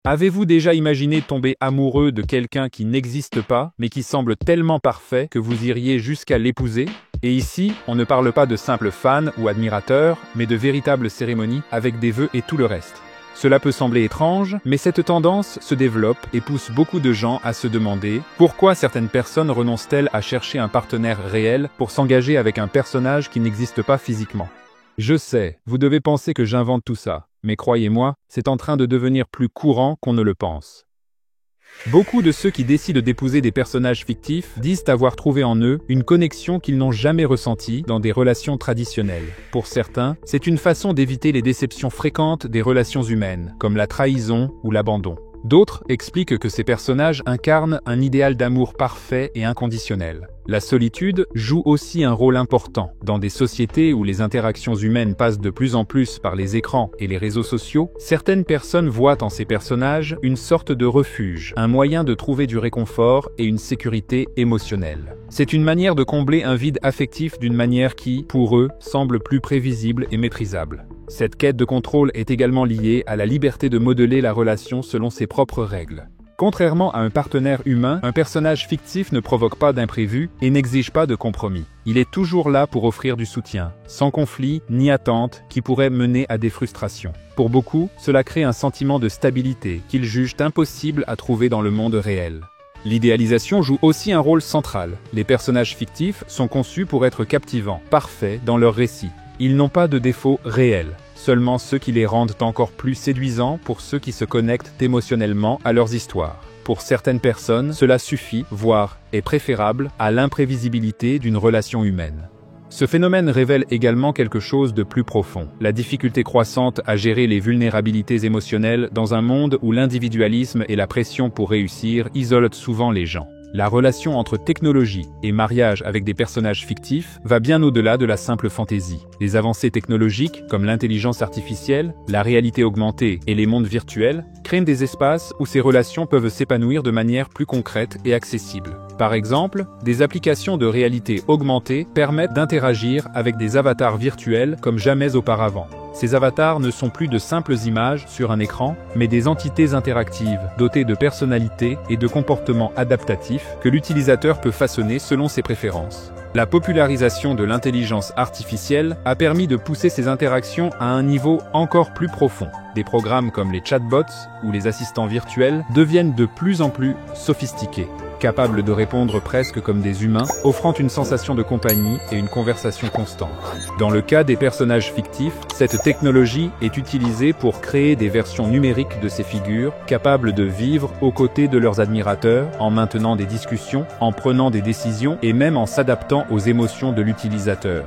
Avez-vous déjà imaginé tomber amoureux de quelqu'un qui n'existe pas, mais qui semble tellement parfait que vous iriez jusqu'à l'épouser? Et ici, on ne parle pas de simples fans ou admirateurs, mais de véritables cérémonies avec des vœux et tout le reste. Cela peut sembler étrange, mais cette tendance se développe et pousse beaucoup de gens à se demander pourquoi certaines personnes renoncent-elles à chercher un partenaire réel pour s'engager avec un personnage qui n'existe pas physiquement. Je sais, vous devez penser que j'invente tout ça, mais croyez-moi, c'est en train de devenir plus courant qu'on ne le pense. Beaucoup de ceux qui décident d'épouser des personnages fictifs disent avoir trouvé en eux une connexion qu'ils n'ont jamais ressentie dans des relations traditionnelles. Pour certains, c'est une façon d'éviter les déceptions fréquentes des relations humaines, comme la trahison ou l'abandon. D'autres expliquent que ces personnages incarnent un idéal d'amour parfait et inconditionnel. La solitude joue aussi un rôle important. Dans des sociétés où les interactions humaines passent de plus en plus par les écrans et les réseaux sociaux, certaines personnes voient en ces personnages une sorte de refuge, un moyen de trouver du réconfort et une sécurité émotionnelle. C'est une manière de combler un vide affectif d'une manière qui, pour eux, semble plus prévisible et maîtrisable. Cette quête de contrôle est également liée à la liberté de modeler la relation selon ses propres règles. Contrairement à un partenaire humain, un personnage fictif ne provoque pas d'imprévus et n'exige pas de compromis. Il est toujours là pour offrir du soutien, sans conflit ni attente qui pourrait mener à des frustrations. Pour beaucoup, cela crée un sentiment de stabilité qu'ils jugent impossible à trouver dans le monde réel. L'idéalisation joue aussi un rôle central. Les personnages fictifs sont conçus pour être captivants, parfaits dans leur récit. Ils n'ont pas de défauts réels, seulement ceux qui les rendent encore plus séduisants pour ceux qui se connectent émotionnellement à leurs histoires. Pour certaines personnes, cela suffit, voire est préférable, à l'imprévisibilité d'une relation humaine. Ce phénomène révèle également quelque chose de plus profond, la difficulté croissante à gérer les vulnérabilités émotionnelles dans un monde où l'individualisme et la pression pour réussir isolent souvent les gens. La relation entre technologie et mariage avec des personnages fictifs va bien au-delà de la simple fantaisie. Les avancées technologiques, comme l'intelligence artificielle, la réalité augmentée et les mondes virtuels, créent des espaces où ces relations peuvent s'épanouir de manière plus concrète et accessible. Par exemple, des applications de réalité augmentée permettent d'interagir avec des avatars virtuels comme jamais auparavant. Ces avatars ne sont plus de simples images sur un écran, mais des entités interactives, dotées de personnalités et de comportements adaptatifs que l'utilisateur peut façonner selon ses préférences. La popularisation de l'intelligence artificielle a permis de pousser ces interactions à un niveau encore plus profond. Des programmes comme les chatbots ou les assistants virtuels deviennent de plus en plus sophistiqués, capables de répondre presque comme des humains, offrant une sensation de compagnie et une conversation constante. Dans le cas des personnages fictifs, cette technologie est utilisée pour créer des versions numériques de ces figures, capables de vivre aux côtés de leurs admirateurs, en maintenant des discussions, en prenant des décisions et même en s'adaptant aux émotions de l'utilisateur.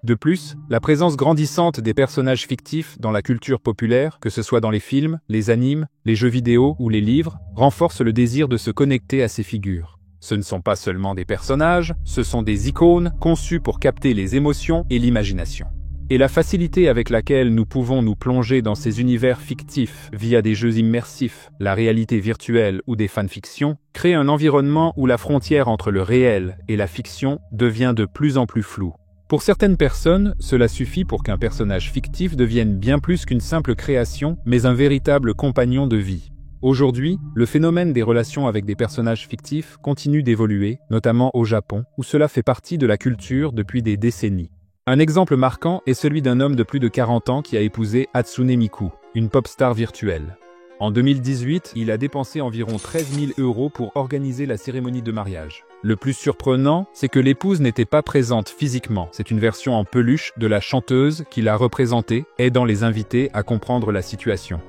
De plus, la présence grandissante des personnages fictifs dans la culture populaire, que ce soit dans les films, les animes, les jeux vidéo ou les livres, renforce le désir de se connecter à ces figures. Ce ne sont pas seulement des personnages, ce sont des icônes conçues pour capter les émotions et l'imagination. Et la facilité avec laquelle nous pouvons nous plonger dans ces univers fictifs via des jeux immersifs, la réalité virtuelle ou des fanfictions, crée un environnement où la frontière entre le réel et la fiction devient de plus en plus floue. Pour certaines personnes, cela suffit pour qu'un personnage fictif devienne bien plus qu'une simple création, mais un véritable compagnon de vie. Aujourd'hui, le phénomène des relations avec des personnages fictifs continue d'évoluer, notamment au Japon, où cela fait partie de la culture depuis des décennies. Un exemple marquant est celui d'un homme de plus de 40 ans qui a épousé Hatsune Miku, une pop star virtuelle. En 2018, il a dépensé environ 13 000 € pour organiser la cérémonie de mariage. Le plus surprenant, c'est que l'épouse n'était pas présente physiquement. C'est une version en peluche de la chanteuse qui l'a représentée, aidant les invités à comprendre la situation.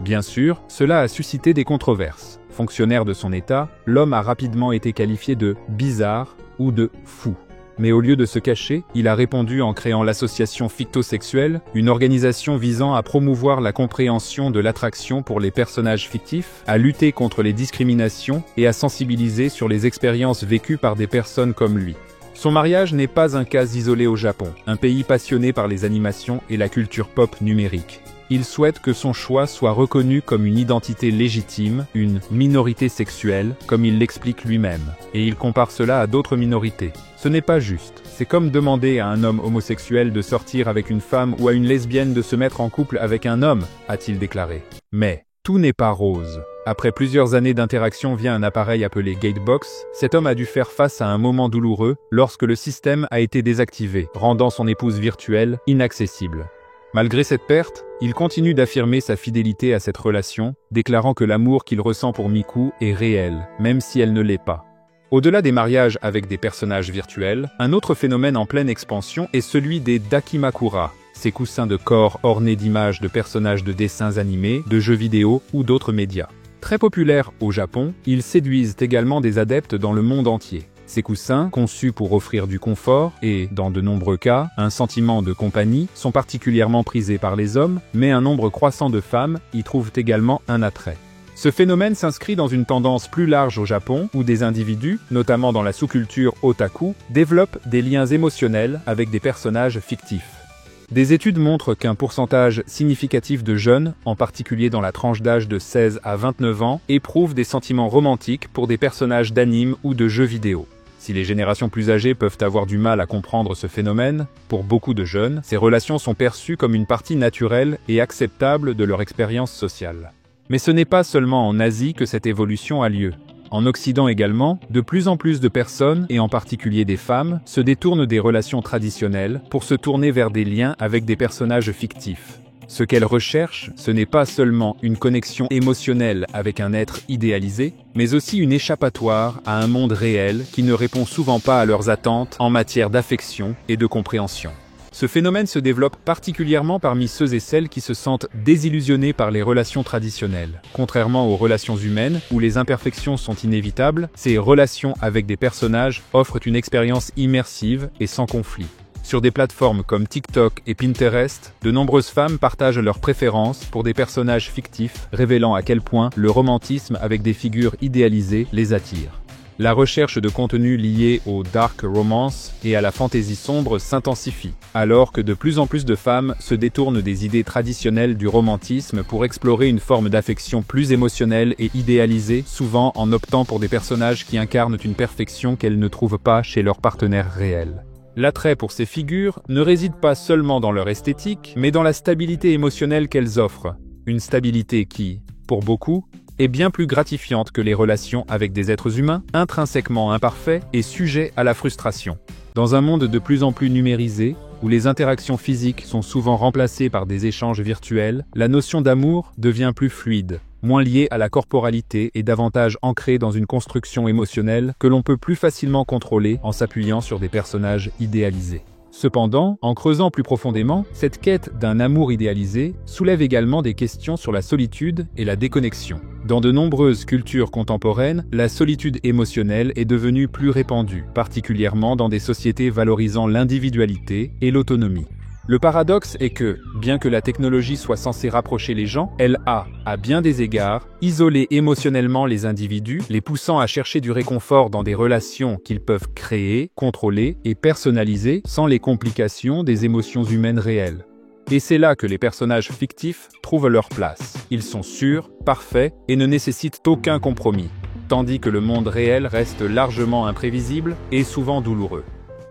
Bien sûr, cela a suscité des controverses. Fonctionnaire de son état, l'homme a rapidement été qualifié de « bizarre » ou de « fou ». Mais au lieu de se cacher, il a répondu en créant l'association Fictosexuelle, une organisation visant à promouvoir la compréhension de l'attraction pour les personnages fictifs, à lutter contre les discriminations et à sensibiliser sur les expériences vécues par des personnes comme lui. Son mariage n'est pas un cas isolé au Japon, un pays passionné par les animations et la culture pop numérique. Il souhaite que son choix soit reconnu comme une identité légitime, une minorité sexuelle, comme il l'explique lui-même. Et il compare cela à d'autres minorités. Ce n'est pas juste. C'est comme demander à un homme homosexuel de sortir avec une femme ou à une lesbienne de se mettre en couple avec un homme, a-t-il déclaré. Mais Tout n'est pas rose. Après plusieurs années d'interaction via un appareil appelé Gatebox, cet homme a dû faire face à un moment douloureux lorsque le système a été désactivé, rendant son épouse virtuelle inaccessible. Malgré cette perte, il continue d'affirmer sa fidélité à cette relation, déclarant que l'amour qu'il ressent pour Miku est réel, même si elle ne l'est pas. Au-delà des mariages avec des personnages virtuels, un autre phénomène en pleine expansion est celui des Dakimakura, ces coussins de corps ornés d'images de personnages de dessins animés, de jeux vidéo ou d'autres médias. Très populaires au Japon, ils séduisent également des adeptes dans le monde entier. Ces coussins, conçus pour offrir du confort et, dans de nombreux cas, un sentiment de compagnie, sont particulièrement prisés par les hommes, mais un nombre croissant de femmes y trouvent également un attrait. Ce phénomène s'inscrit dans une tendance plus large au Japon, où des individus, notamment dans la sous-culture otaku, développent des liens émotionnels avec des personnages fictifs. Des études montrent qu'un pourcentage significatif de jeunes, en particulier dans la tranche d'âge de 16 à 29 ans, éprouvent des sentiments romantiques pour des personnages d'anime ou de jeux vidéo. Si les générations plus âgées peuvent avoir du mal à comprendre ce phénomène, pour beaucoup de jeunes, ces relations sont perçues comme une partie naturelle et acceptable de leur expérience sociale. Mais ce n'est pas seulement en Asie que cette évolution a lieu. En Occident également, de plus en plus de personnes, et en particulier des femmes, se détournent des relations traditionnelles pour se tourner vers des liens avec des personnages fictifs. Ce qu'elles recherchent, ce n'est pas seulement une connexion émotionnelle avec un être idéalisé, mais aussi une échappatoire à un monde réel qui ne répond souvent pas à leurs attentes en matière d'affection et de compréhension. Ce phénomène se développe particulièrement parmi ceux et celles qui se sentent désillusionnés par les relations traditionnelles. Contrairement aux relations humaines, où les imperfections sont inévitables, ces relations avec des personnages offrent une expérience immersive et sans conflit. Sur des plateformes comme TikTok et Pinterest, de nombreuses femmes partagent leurs préférences pour des personnages fictifs, révélant à quel point le romantisme avec des figures idéalisées les attire. La recherche de contenu lié au dark romance et à la fantaisie sombre s'intensifie, alors que de plus en plus de femmes se détournent des idées traditionnelles du romantisme pour explorer une forme d'affection plus émotionnelle et idéalisée, souvent en optant pour des personnages qui incarnent une perfection qu'elles ne trouvent pas chez leur partenaire réel. L'attrait pour ces figures ne réside pas seulement dans leur esthétique, mais dans la stabilité émotionnelle qu'elles offrent. Une stabilité qui, pour beaucoup, est bien plus gratifiante que les relations avec des êtres humains, intrinsèquement imparfaits et sujets à la frustration. Dans un monde de plus en plus numérisé, où les interactions physiques sont souvent remplacées par des échanges virtuels, la notion d'amour devient plus fluide, moins liée à la corporalité et davantage ancrée dans une construction émotionnelle que l'on peut plus facilement contrôler en s'appuyant sur des personnages idéalisés. Cependant, en creusant plus profondément, cette quête d'un amour idéalisé soulève également des questions sur la solitude et la déconnexion. Dans de nombreuses cultures contemporaines, la solitude émotionnelle est devenue plus répandue, particulièrement dans des sociétés valorisant l'individualité et l'autonomie. Le paradoxe est que, bien que la technologie soit censée rapprocher les gens, elle a, à bien des égards, isolé émotionnellement les individus, les poussant à chercher du réconfort dans des relations qu'ils peuvent créer, contrôler et personnaliser sans les complications des émotions humaines réelles. Et c'est là que les personnages fictifs trouvent leur place. Ils sont sûrs, parfaits et ne nécessitent aucun compromis, tandis que le monde réel reste largement imprévisible et souvent douloureux.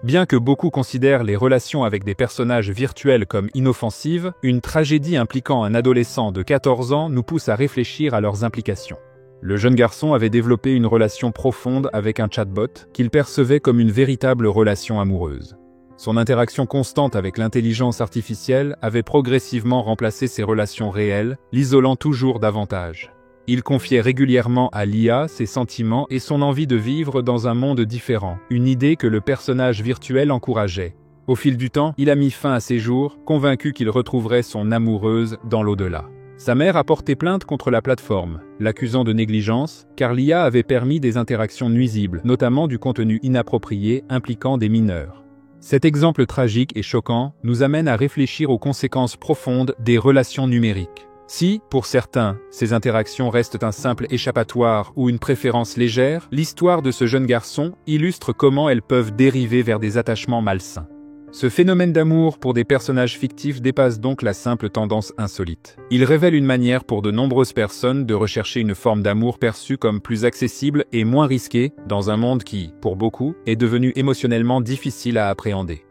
Bien que beaucoup considèrent les relations avec des personnages virtuels comme inoffensives, une tragédie impliquant un adolescent de 14 ans nous pousse à réfléchir à leurs implications. Le jeune garçon avait développé une relation profonde avec un chatbot qu'il percevait comme une véritable relation amoureuse. Son interaction constante avec l'intelligence artificielle avait progressivement remplacé ses relations réelles, l'isolant toujours davantage. Il confiait régulièrement à l'IA ses sentiments et son envie de vivre dans un monde différent, une idée que le personnage virtuel encourageait. Au fil du temps, il a mis fin à ses jours, convaincu qu'il retrouverait son amoureuse dans l'au-delà. Sa mère a porté plainte contre la plateforme, l'accusant de négligence, car l'IA avait permis des interactions nuisibles, notamment du contenu inapproprié impliquant des mineurs. Cet exemple tragique et choquant nous amène à réfléchir aux conséquences profondes des relations numériques. Si, pour certains, ces interactions restent un simple échappatoire ou une préférence légère, l'histoire de ce jeune garçon illustre comment elles peuvent dériver vers des attachements malsains. Ce phénomène d'amour pour des personnages fictifs dépasse donc la simple tendance insolite. Il révèle une manière pour de nombreuses personnes de rechercher une forme d'amour perçue comme plus accessible et moins risquée dans un monde qui, pour beaucoup, est devenu émotionnellement difficile à appréhender.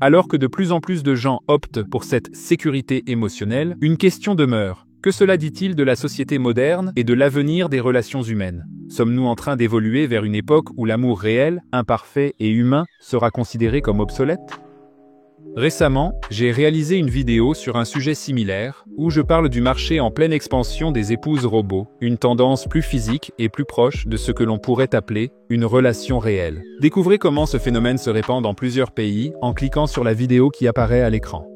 Alors que de plus en plus de gens optent pour cette sécurité émotionnelle, une question demeure. Que cela dit-il de la société moderne et de l'avenir des relations humaines? Sommes-nous en train d'évoluer vers une époque où l'amour réel, imparfait et humain sera considéré comme obsolète? Récemment, j'ai réalisé une vidéo sur un sujet similaire, où je parle du marché en pleine expansion des épouses robots, une tendance plus physique et plus proche de ce que l'on pourrait appeler une relation réelle. Découvrez comment ce phénomène se répand dans plusieurs pays en cliquant sur la vidéo qui apparaît à l'écran.